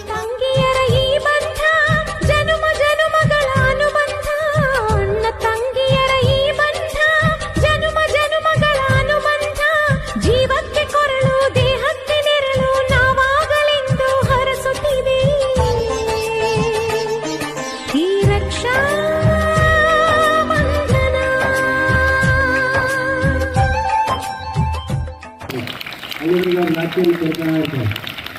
ತಂಗಿಯರ ಈ ಬಂಧ ಜನುಮ ಜನುಮಗಳ ಅನುಬಂಧ. ಅಣ್ಣ ತಂಗಿಯರ ಈ ಬಂಧ ಜನುಮ ಜನುಮಗಳ ಅನುಬಂಧ. ಜೀವಕ್ಕೆ ಕೊರಳು ದೇಹಕ್ಕೆ ನೆರಳು ನಾವಾಗಲೆಂದು ಹರಸುತ್ತಿದೆ ಈ ರಕ್ಷಾ ಬಂಧನ. ನಾಟ್ಯ